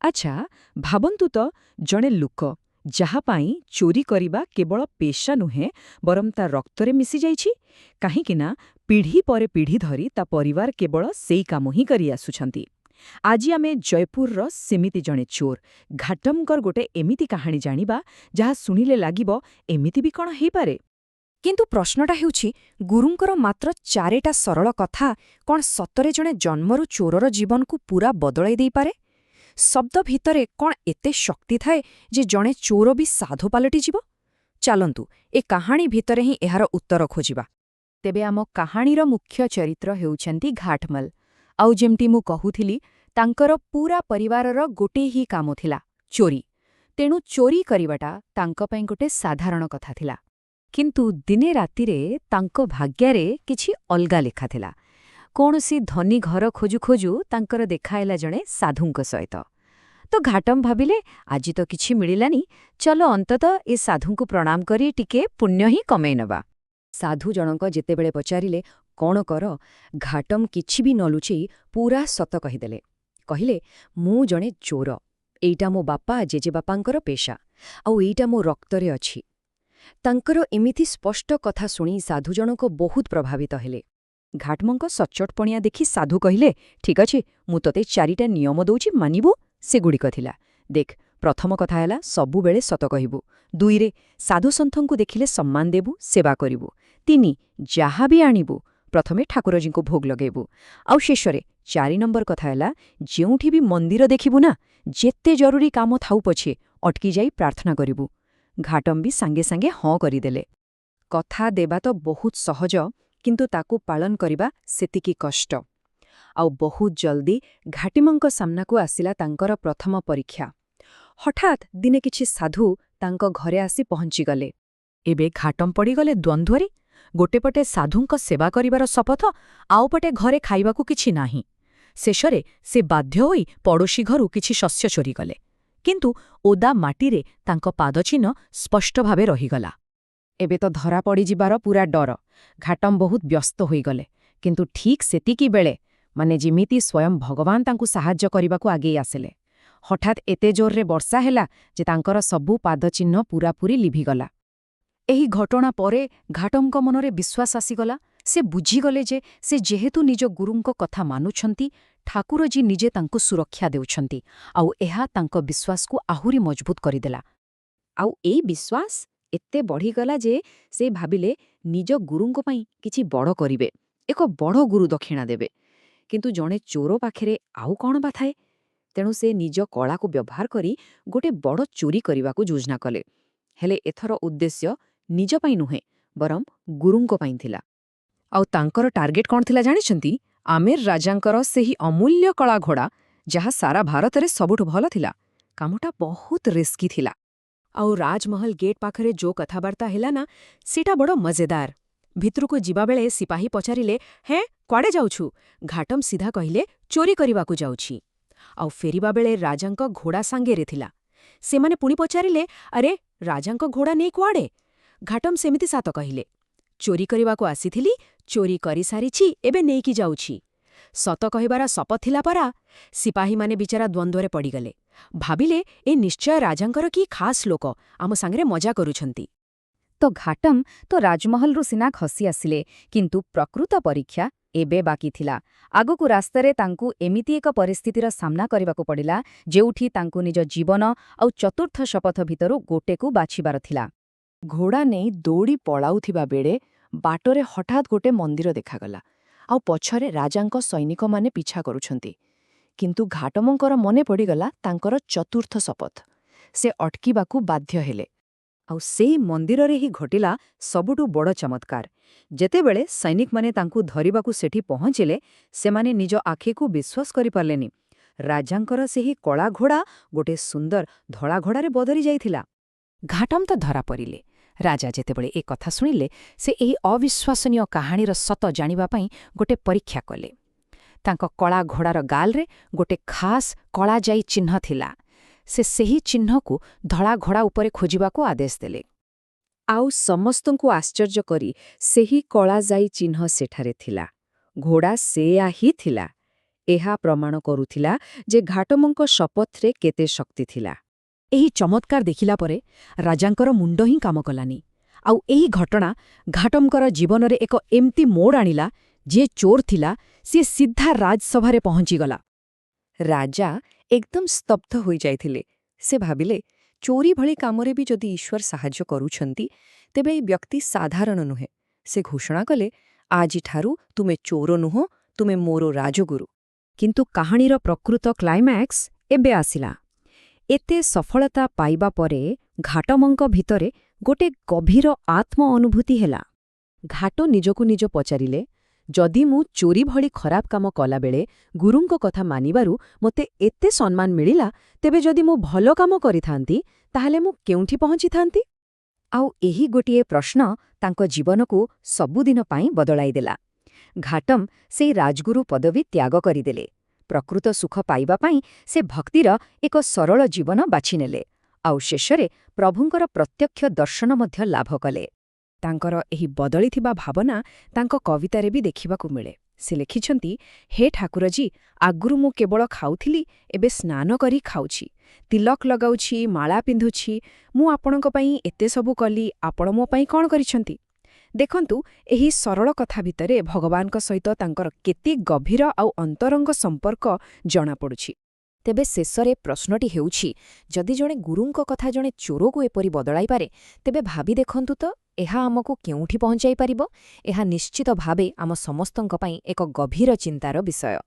ଆଚ୍ଛା, ଭାବନ୍ତୁ ତ ଜଣେ ଲୋକ ଯାହାପାଇଁ ଚୋରି କରିବା କେବଳ ପେଶା ନୁହେଁ ବରଂ ତା ରକ୍ତରେ ମିଶିଯାଇଛି, କାହିଁକିନା ପିଢ଼ି ପରେ ପିଢ଼ି ଧରି ତା ପରିବାର କେବଳ ସେଇ କାମ ହିଁ କରି ଆସୁଛନ୍ତି। ଆଜି ଆମେ ଜୟପୁରର ସେମିତି ଜଣେ ଚୋର ଘାଟମଙ୍କର ଗୋଟେ ଏମିତି କାହାଣୀ ଜାଣିବା ଯାହା ଶୁଣିଲେ ଲାଗିବ ଏମିତି ବି କଣ ହେଇପାରେ। କିନ୍ତୁ ପ୍ରଶ୍ନଟା ହେଉଛି, ଗୁରୁଙ୍କର ମାତ୍ର 4ଟା ସରଳ କଥା କ'ଣ ସତରେ ଜଣେ ଜନ୍ମରୁ ଚୋରର ଜୀବନକୁ ପୂରା ବଦଳାଇ ଦେଇପାରେ? ଶବ୍ଦ ଭିତରେ କ'ଣ ଏତେ ଶକ୍ତି ଥାଏ ଯେ ଜଣେ ଚୋର ବି ସାଧୁ ପାଲଟିଯିବ? ଚାଲନ୍ତୁ, ଏ କାହାଣୀ ଭିତରେ ହିଁ ଏହାର ଉତ୍ତର ଖୋଜିବା। ତେବେ ଆମ କାହାଣୀର ମୁଖ୍ୟ ଚରିତ୍ର ହେଉଛନ୍ତି ଘାଟମଲ। ଆଉ ଯେମିତି ମୁଁ କହୁଥିଲି, ତାଙ୍କର ପୂରା ପରିବାରର ଗୋଟିଏ ହିଁ କାମ ଥିଲା, ଚୋରି। ତେଣୁ ଚୋରି କରିବାଟା ତାଙ୍କ ପାଇଁ ଗୋଟେ ସାଧାରଣ କଥା ଥିଲା। କିନ୍ତୁ ଦିନେ ରାତିରେ ତାଙ୍କ ଭାଗ୍ୟରେ କିଛି ଅଲଗା ଲେଖାଥିଲା। କୌଣସି ଧନୀ ଘର ଖୋଜୁ ଖୋଜୁ ତାଙ୍କର ଦେଖାହେଲା ଜଣେ ସାଧୁଙ୍କ ସହିତ। ତ ଘାଟମ ଭାବିଲେ, ଆଜି ତ କିଛି ମିଳିଲାନି, ଚଲ ଅନ୍ତତଃ ଏ ସାଧୁଙ୍କୁ ପ୍ରଣାମ କରି ଟିକେ ପୁଣ୍ୟ ହିଁ କମେଇ ନେବା। ସାଧୁ ଜଣଙ୍କ ଯେତେବେଳେ ପଚାରିଲେ, କ'ଣ କର, ଘାଟମ କିଛି ବି ନ ଲୁଚେଇ ପୂରା ସତ କହିଦେଲେ। କହିଲେ, ମୁଁ ଜଣେ ଚୋର। ଏଇଟା ମୋ ବାପା ଜେଜେବାପାଙ୍କର ପେଶା, ଆଉ ଏଇଟା ମୋ ରକ୍ତରେ ଅଛି। ତାଙ୍କର ଏମିତି ସ୍ପଷ୍ଟ କଥା ଶୁଣି ସାଧୁ ଜଣକ ବହୁତ ପ୍ରଭାବିତ ହେଲେ। ଘାଟମଙ୍କ ସଚ୍ଚୋଟପଣିଆ ଦେଖି ସାଧୁ କହିଲେ, ଠିକ୍ ଅଛି, ମୁଁ ତତେ 4ଟା ନିୟମ ଦଉଛି, ମାନିବୁ? ସେଗୁଡ଼ିକ ଥିଲା, ଦେଖ, ପ୍ରଥମ କଥା ହେଲା ସବୁବେଳେ ସତ କହିବୁ। 2ରେ ସାଧୁସନ୍ଥଙ୍କୁ ଦେଖିଲେ ସମ୍ମାନ ଦେବୁ, ସେବା କରିବୁ। 3 ଯାହା ବି ଆଣିବୁ ପ୍ରଥମେ ଠାକୁରଜୀଙ୍କୁ ଭୋଗ ଲଗେଇବୁ। ଆଉ ଶେଷରେ 4 ନମ୍ବର କଥା ହେଲା, ଯେଉଁଠି ବି ମନ୍ଦିର ଦେଖିବୁ ନା, ଯେତେ ଜରୁରୀ କାମ ଥାଉ ପଛେ ଅଟକି ଯାଇ ପ୍ରାର୍ଥନା କରିବୁ। ଘାଟମ ବି ସାଙ୍ଗେ ସାଙ୍ଗେ ହଁ କରିଦେଲେ। କଥା ଦେବା ତ ବହୁତ ସହଜ, କିନ୍ତୁ ତାକୁ ପାଳନ କରିବା ସେତିକି କଷ୍ଟ। ଆଉ ବହୁତ ଜଲ୍ଦି ଘାଟିମଙ୍କ ସାମ୍ନାକୁ ଆସିଲା ତାଙ୍କର ପ୍ରଥମ ପରୀକ୍ଷା। ହଠାତ୍ ଦିନେ କିଛି ସାଧୁ ତାଙ୍କ ଘରେ ଆସି ପହଞ୍ଚିଗଲେ। ଏବେ ଘାଟମ ପଡ଼ିଗଲେ ଦ୍ୱନ୍ଦ୍ୱରେ। ଗୋଟେପଟେ ସାଧୁଙ୍କ ସେବା କରିବାର ଶପଥ, ଆଉ ପଟେ ଘରେ ଖାଇବାକୁ କିଛି ନାହିଁ। ଶେଷରେ ସେ ବାଧ୍ୟ ହୋଇ ପଡ଼ୋଶୀ ଘରୁ କିଛି ଶସ୍ୟ ଚୋରି କଲେ। କିନ୍ତୁ ଓଦା ମାଟିରେ ତାଙ୍କ ପାଦଚିହ୍ନ ସ୍ପଷ୍ଟ ଭାବେ ରହିଗଲା। ଏବେ ତ ଧରା ପଡ଼ିଯିବାର ପୂରା ଡର। ଘାଟମ ବହୁତ ବ୍ୟସ୍ତ ହୋଇଗଲେ। କିନ୍ତୁ ଠିକ୍ ସେତିକି ବେଳେ, ମାନେ ଯେମିତି ସ୍ୱୟଂ ଭଗବାନ ତାଙ୍କୁ ସାହାଯ୍ୟ କରିବାକୁ ଆଗେଇ ଆସିଲେ। ହଠାତ୍ ଏତେ ଜୋରରେ ବର୍ଷା ହେଲା ଯେ ତାଙ୍କର ସବୁ ପାଦଚିହ୍ନ ପୂରାପୂରି ଲିଭିଗଲା। ଏହି ଘଟଣା ପରେ ଘାଟମଙ୍କ ମନରେ ବିଶ୍ୱାସ ଆସିଗଲା। ସେ ବୁଝିଗଲେ ଯେ ସେ ଯେହେତୁ ନିଜ ଗୁରୁଙ୍କ କଥା ମାନୁଛନ୍ତି, ଠାକୁରଜୀ ନିଜେ ତାଙ୍କୁ ସୁରକ୍ଷା ଦେଉଛନ୍ତି, ଆଉ ଏହା ତାଙ୍କ ବିଶ୍ୱାସକୁ ଆହୁରି ମଜବୁତ କରିଦେଲା। ଆଉ ଏଇ ବିଶ୍ୱାସ ଏତେ ବଢ଼ିଗଲା ଯେ ସେ ଭାବିଲେ ନିଜ ଗୁରୁଙ୍କ ପାଇଁ କିଛି ବଡ଼ କରିବେ, ଏକ ବଡ଼ ଗୁରୁ ଦକ୍ଷିଣା ଦେବେ। କିନ୍ତୁ ଜଣେ ଚୋର ପାଖରେ ଆଉ କ'ଣ ବା ଥାଏ? ତେଣୁ ସେ ନିଜ କଳାକୁ ବ୍ୟବହାର କରି ଗୋଟେ ବଡ଼ ଚୋରି କରିବାକୁ ଯୋଜନା କଲେ। ହେଲେ ଏଥର ଉଦ୍ଦେଶ୍ୟ ନିଜ ପାଇଁ ନୁହେଁ, ବରଂ ଗୁରୁଙ୍କ ପାଇଁ ଥିଲା। ଆଉ ତାଙ୍କର ଟାର୍ଗେଟ କ'ଣ ଥିଲା ଜାଣିଛନ୍ତି? ଆମେର ରାଜାଙ୍କର ସେହି ଅମୂଲ୍ୟ କଳା ଘୋଡ଼ା, ଯାହା ସାରା ଭାରତରେ ସବୁଠୁ ଭଲ ଥିଲା। କାମଟା ବହୁତ ରିସ୍କି ଥିଲା। ଆଉ ରାଜମହଲ ଗେଟ୍ ପାଖରେ ଯୋଉ କଥାବାର୍ତ୍ତା ହେଲା ନା, ସେଇଟା ବଡ଼ ମଜେଦାର। ଭିତରକୁ ଯିବାବେଳେ ସିପାହୀ ପଚାରିଲେ, ହେଁ, କୁଆଡ଼େ ଯାଉଛୁ? ଘାଟମ ସିଧା କହିଲେ, ଚୋରି କରିବାକୁ ଯାଉଛି। ଆଉ ଫେରିବାବେଳେ ରାଜାଙ୍କ ଘୋଡ଼ା ସାଙ୍ଗରେ ଥିଲା। ସେମାନେ ପୁଣି ପଚାରିଲେ, ଆରେ, ରାଜାଙ୍କ ଘୋଡ଼ା ନେଇ କୁଆଡ଼େ? ଘାଟମ ସେମିତି ସାତ କହିଲେ, ଚୋରି କରିବାକୁ ଆସିଥିଲି, ଚୋରି କରିସାରିଛି, ଏବେ ନେଇକି ଯାଉଛି। ସତ କହିବାର ଶପଥ ଥିଲା ପରା। ସିପାହୀମାନେ ବିଚାରା ଦ୍ୱନ୍ଦ୍ୱରେ ପଡ଼ିଗଲେ। ଭାବିଲେ, ଏ ନିଶ୍ଚୟ ରାଜାଙ୍କର କି ଖାସ୍ ଲୋକ, ଆମ ସାଙ୍ଗରେ ମଜା କରୁଛନ୍ତି। ତ ଘାଟମ ତ ରାଜମହଲରୁ ସିନା ଖସି ଆସିଲେ, କିନ୍ତୁ ପ୍ରକୃତ ପରୀକ୍ଷା ଏବେ ବାକି ଥିଲା। ଆଗକୁ ରାସ୍ତାରେ ତାଙ୍କୁ ଏମିତି ଏକ ପରିସ୍ଥିତିର ସାମ୍ନା କରିବାକୁ ପଡ଼ିଲା, ଯେଉଁଠି ତାଙ୍କୁ ନିଜ ଜୀବନ ଆଉ ଚତୁର୍ଥ ଶପଥ ଭିତରୁ ଗୋଟେକୁ ବାଛିବାର ଥିଲା। ଘୋଡ଼ା ନେଇ ଦୌଡ଼ି ପଳାଉଥିବା ବେଳେ ବାଟରେ ହଠାତ୍ ଗୋଟେ ମନ୍ଦିର ଦେଖାଗଲା, ଆଉ ପଛରେ ରାଜାଙ୍କ ସୈନିକମାନେ ପିଛା କରୁଛନ୍ତି। କିନ୍ତୁ ଘାଟମଙ୍କର ମନେ ପଡ଼ିଗଲା ତାଙ୍କର ଚତୁର୍ଥ ଶପଥ। ସେ ଅଟକିବାକୁ ବାଧ୍ୟ ହେଲେ। ଆଉ ସେଇ ମନ୍ଦିରରେ ହିଁ ଘଟିଲା ସବୁଠୁ ବଡ଼ ଚମତ୍କାର। ଯେତେବେଳେ ସୈନିକମାନେ ତାଙ୍କୁ ଧରିବାକୁ ସେଠି ପହଞ୍ଚିଲେ, ସେମାନେ ନିଜ ଆଖିକୁ ବିଶ୍ୱାସ କରିପାରିଲେନି। ରାଜାଙ୍କର ସେହି କଳା ଘୋଡ଼ା ଗୋଟେ ସୁନ୍ଦର ଧଳା ଘୋଡ଼ାରେ ବଦଳି ଯାଇଥିଲା। ଘାଟମ ତ ଧରା ପଡ଼ିଲେ। ରାଜା ଯେତେବେଳେ ଏ କଥା ଶୁଣିଲେ, ସେ ଏହି ଅବିଶ୍ୱାସନୀୟ କାହାଣୀର ସତ ଜାଣିବା ପାଇଁ ଗୋଟେ ପରୀକ୍ଷା କଲେ। ତାଙ୍କ କଳା ଘୋଡ଼ାର ଗାଲରେ ଗୋଟେ ଖାସ୍ କଳାଜାଇ ଚିହ୍ନ ଥିଲା। ସେ ସେହି ଚିହ୍ନକୁ ଧଳା ଘୋଡ଼ା ଉପରେ ଖୋଜିବାକୁ ଆଦେଶ ଦେଲେ। ଆଉ ସମସ୍ତଙ୍କୁ ଆଶ୍ଚର୍ଯ୍ୟ କରି ସେହି କଳାଜାଇ ଚିହ୍ନ ସେଠାରେ ଥିଲା। ଘୋଡ଼ା ସେୟା ହିଁ ଥିଲା। ଏହା ପ୍ରମାଣ କରୁଥିଲା ଯେ ଘାଟମଙ୍କ ଶପଥରେ କେତେ ଶକ୍ତି ଥିଲା। ଏହି ଚମତ୍କାର ଦେଖିଲା ପରେ ରାଜାଙ୍କର ମୁଣ୍ଡ ହିଁ କାମ କଲାନି। ଆଉ ଏହି ଘଟଣା ଘାଟମଙ୍କର ଜୀବନରେ ଏକ ଏମିତି ମୋଡ଼ ଆଣିଲା, ଯିଏ ଚୋର ଥିଲା ସିଏ ସିଧା ରାଜସଭାରେ ପହଞ୍ଚିଗଲା। ରାଜା ଏକଦମ ସ୍ତବ୍ଧ ହୋଇଯାଇଥିଲେ। ସେ ଭାବିଲେ, ଚୋରି ଭଳି କାମରେ ବି ଯଦି ଈଶ୍ୱର ସାହାଯ୍ୟ କରୁଛନ୍ତି, ତେବେ ଏହି ବ୍ୟକ୍ତି ସାଧାରଣ ନୁହେଁ। ସେ ଘୋଷଣା କଲେ, ଆଜିଠାରୁ ତୁମେ ଚୋର ନୁହଁ, ତୁମେ ମୋର ରାଜଗୁରୁ। କିନ୍ତୁ କାହାଣୀର ପ୍ରକୃତ କ୍ଲାଇମ୍ୟାକ୍ସ ଏବେ ଆସିଲା। ଏତେ ସଫଳତା ପାଇବା ପରେ ଘାଟମଙ୍କ ଭିତରେ ଗୋଟେ ଗଭୀର ଆତ୍ମ ଅନୁଭୂତି ହେଲା। ଘାଟ ନିଜକୁ ନିଜ ପଚାରିଲେ, ଯଦି ମୁଁ ଚୋରି ଭଳି ଖରାପ କାମ କଲାବେଳେ ଗୁରୁଙ୍କ କଥା ମାନିବାରୁ ମୋତେ ଏତେ ସମ୍ମାନ ମିଳିଲା, ତେବେ ଯଦି ମୁଁ ଭଲ କାମ କରିଥାନ୍ତି, ତାହେଲେ ମୁଁ କେଉଁଠି ପହଞ୍ଚିଥାନ୍ତି? ଆଉ ଏହି ଗୋଟିଏ ପ୍ରଶ୍ନ ତାଙ୍କ ଜୀବନକୁ ସବୁଦିନ ପାଇଁ ବଦଳାଇଦେଲା। ଘାଟମ ସେଇ ରାଜଗୁରୁ ପଦବୀ ତ୍ୟାଗ କରିଦେଲେ। ପ୍ରକୃତ ସୁଖ ପାଇବା ପାଇଁ ସେ ଭକ୍ତିର ଏକ ସରଳ ଜୀବନ ବାଛିନେଲେ। ଆଉ ଶେଷରେ ପ୍ରଭୁଙ୍କର ପ୍ରତ୍ୟକ୍ଷ ଦର୍ଶନ ମଧ୍ୟ ଲାଭ କଲେ। ତାଙ୍କର ଏହି ବଦଳିଥିବା ଭାବନା ତାଙ୍କ କବିତାରେ ବି ଦେଖିବାକୁ ମିଳେ। ସେ ଲେଖିଛନ୍ତି, ହେ ଠାକୁରଜୀ, ଆଗରୁ ମୁଁ କେବଳ ଖାଉଥିଲି, ଏବେ ସ୍ନାନ କରି ଖାଉଛି, ତିଲକ ଲଗାଉଛି, ମାଳା ପିନ୍ଧୁଛି। ମୁଁ ଆପଣଙ୍କ ପାଇଁ ଏତେ ସବୁ କଲି, ଆପଣ ମୋ ପାଇଁ କ'ଣ କରିଛନ୍ତି? ଦେଖନ୍ତୁ, ଏହି ସରଳ କଥା ଭିତରେ ଭଗବାନଙ୍କ ସହିତ ତାଙ୍କର କେତେ ଗଭୀର ଆଉ ଅନ୍ତରଙ୍ଗ ସମ୍ପର୍କ ଜଣାପଡ଼ୁଛି। ତେବେ ଶେଷରେ ପ୍ରଶ୍ନଟି ହେଉଛି, ଯଦି ଜଣେ ଗୁରୁଙ୍କ କଥା ଜଣେ ଚୋରକୁ ଏପରି ବଦଳାଇ ପାରେ, ତେବେ ଭାବି ଦେଖନ୍ତୁ ତ ଏହା ଆମକୁ କେଉଁଠି ପହଞ୍ଚାଇ ପାରିବ? ଏହା ନିଶ୍ଚିତ ଭାବେ ଆମ ସମସ୍ତଙ୍କ ପାଇଁ ଏକ ଗଭୀର ଚିନ୍ତାର ବିଷୟ।